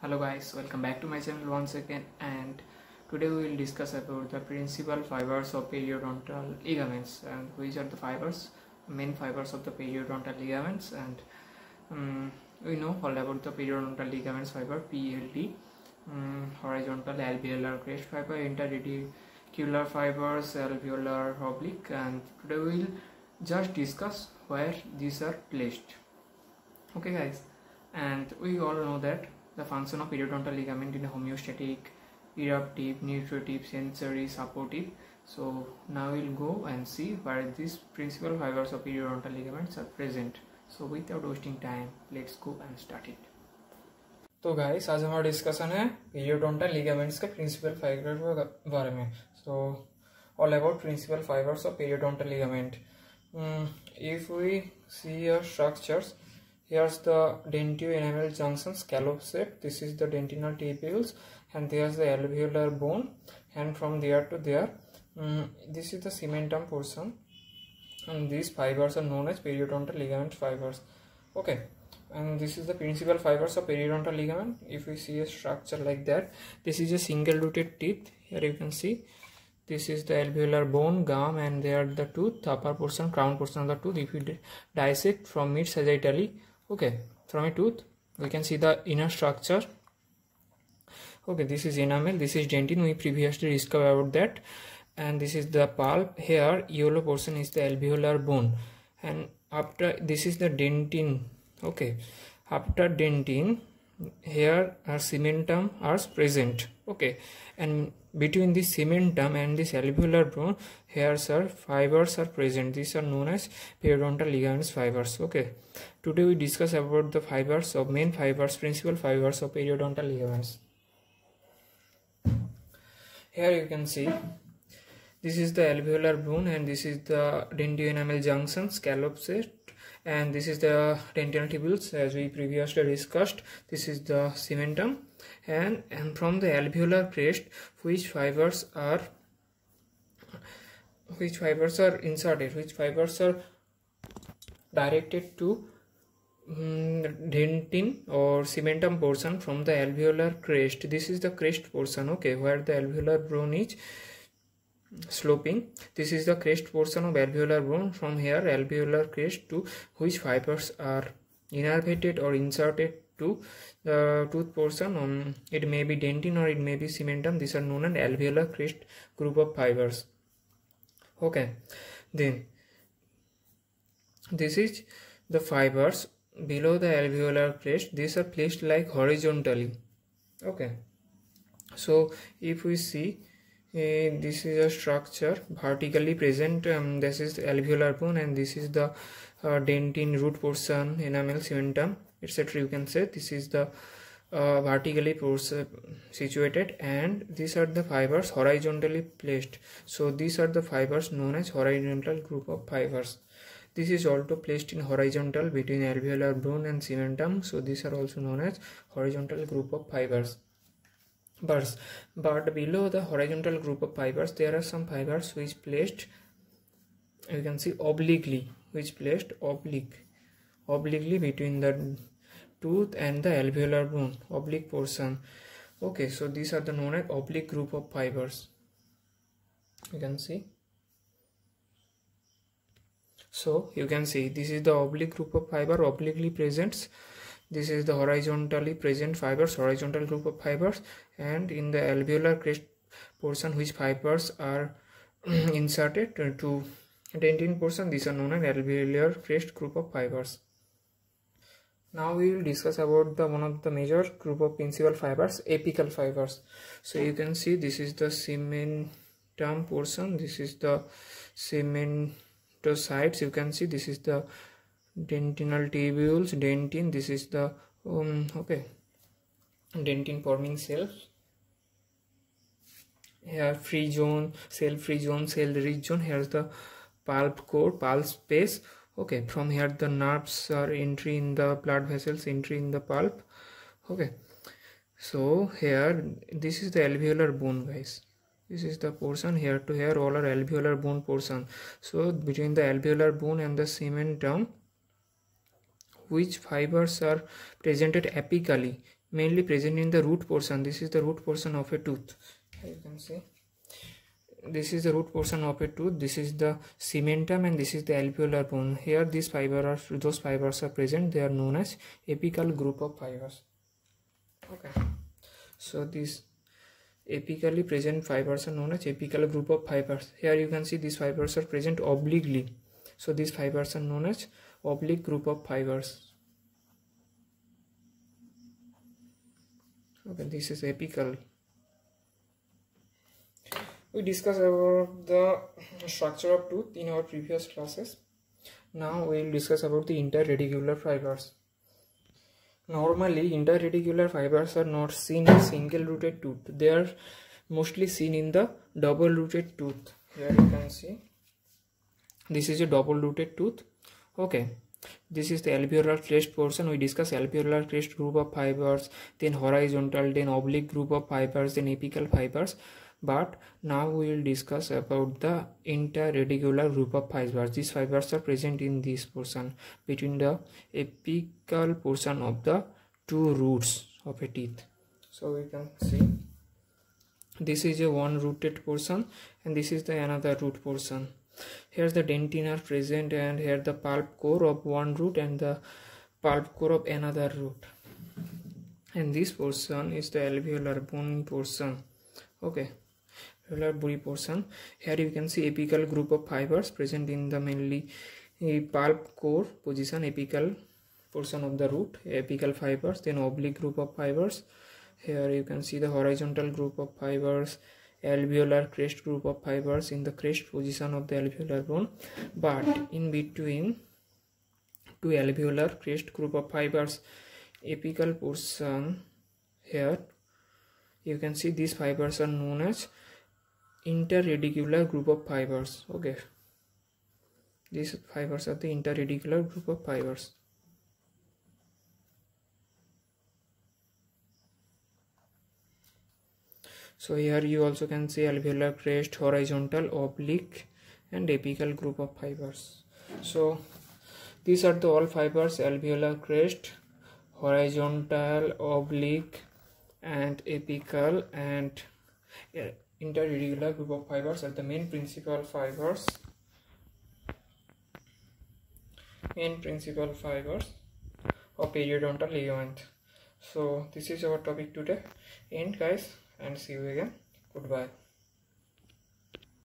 Hello guys, welcome back to my channel once again, and today we will discuss about the principal fibers of periodontal ligaments and which are the main fibers of the periodontal ligaments. And we know all about the periodontal ligaments fiber, PLD, horizontal alveolar crest fiber, interradicular fibers, alveolar oblique, and today we will just discuss where these are placed. Okay guys, and we all know that the function of periodontal ligament in homeostatic, eruptive, nutritive, sensory, supportive. So now we'll go and see where these principal fibers of periodontal ligaments are present. So without wasting time, let's go and start it. तो guys आज हमारा discussion है periodontal ligaments के principal fibers के बारे में. So all about principal fibers of periodontal ligament. If we see your structures, here's the dentio-enamel junction scallop shape. This is the dentinal tubules, and there's the alveolar bone, and from there to there, this is the cementum portion, and these fibers are known as periodontal ligament fibers. Okay, and this is the principal fibers of periodontal ligament. If we see a structure like that, this is a single rooted teeth. Here you can see this is the alveolar bone, gum, and there the tooth, upper portion, crown portion of the tooth. If we dissect from it sagittally, okay, from a tooth we can see the inner structure. Okay, this is enamel, this is dentin, we previously discovered about that, and this is the pulp. Here yellow portion is the alveolar bone, and after this is the dentin. Okay, after dentin here our cementum are present. Okay, and between this cementum and this alveolar bone, here sir fibers are present. These are known as periodontal ligaments fibers. Okay, today we discuss about the fibers of main fibers, principal fibers of periodontal ligaments. Here you can see this is the alveolar bone, and this is the dentio-enamel junction scallop shape, and this is the dentinal tubules as we previously discussed. This is the cementum, and from the alveolar crest which fibers are inserted, which fibers are directed to dentin or cementum portion from the alveolar crest. This is the crest portion, okay, where the alveolar bone is sloping. This is the crest portion of alveolar bone. From here alveolar crest to which fibers are innervated or inserted to the tooth portion. It may be dentin or it may be cementum. These are known as alveolar crest group of fibers. Okay, then this is the fibers below the alveolar crest. These are placed like horizontally. Okay, so if we see this is a structure vertically present. This is the alveolar bone, and this is the dentin, root portion, enamel, cementum, etc. You can say this is the vertically situated, and these are the fibers horizontally placed. So these are the fibers known as horizontal group of fibers. This is also placed in horizontal between alveolar bone and cementum. So these are also known as horizontal group of fibers. But below the horizontal group of fibers, there are some fibers which placed, you can see obliquely, which placed obliquely between the tooth and the alveolar bone, oblique portion. Okay, so these are the known as oblique group of fibers. You can see. So you can see this is the oblique group of fiber, obliquely presents. This is the horizontally present fibers, horizontal group of fibers, and in the alveolar crest portion which fibers are inserted to dentin portion, these are known as alveolar crest group of fibers. Now we will discuss about the one of the major group of principal fibers, apical fibers. So you can see this is the cementum portion, this is the cementocytes. You can see this is the dentinal tubules, dentin, this is the okay, dentin forming cells. Here free zone, cell free zone, cell rich zone. Here's the pulp core, pulp space. Okay, from here the nerves are entry in the blood vessels, entry in the pulp. Okay, so here this is the alveolar bone, guys. This is the portion here to here, all are alveolar bone portion. So between the alveolar bone and the cementum, which fibers are presented apically, mainly present in the root portion. This is the root portion of a tooth. You can see this is the root portion of a tooth. This is the cementum and this is the alveolar bone. Here those fibers are present. They are known as apical group of fibers. Okay, so these apically present fibers are known as apical group of fibers. Here you can see these fibers are present obliquely, so these fibers are known as oblique group of fibers. Okay, this is apical. We discussed about the structure of tooth in our previous classes. Now we will discuss about the interradicular fibers. Normally interradicular fibers are not seen in single rooted tooth. They are mostly seen in the double rooted tooth. Here you can see this is a double rooted tooth. Okay, this is the alveolar crest portion. We discuss alveolar crest group of fibers, then horizontal, then oblique group of fibers, then apical fibers. But now we will discuss about the interradicular group of fibers. These fibers are present in this portion between the apical portion of the two roots of a teeth. So we can see this is a one rooted portion and this is the another root portion. Here's the dentin are present, and here the pulp core of one root and the pulp core of another root. And this portion is the alveolar bone portion. Okay, alveolar bony portion. Here you can see apical group of fibers present in the mainly pulp core position, apical portion of the root, apical fibers, then oblique group of fibers. Here you can see the horizontal group of fibers, alveolar crest group of fibers in the crest position of the alveolar bone. But in between two alveolar crest group of fibers, apical portion, here you can see these fibers are known as interradicular group of fibers. Okay, these fibers are the interradicular group of fibers. So here you also can see alveolar crest, horizontal, oblique and apical group of fibers. So these are the all fibers: alveolar crest, horizontal, oblique and apical and interradicular group of fibers are the main principal fibers of periodontal ligament. So this is our topic today. End guys, and see you again. Goodbye.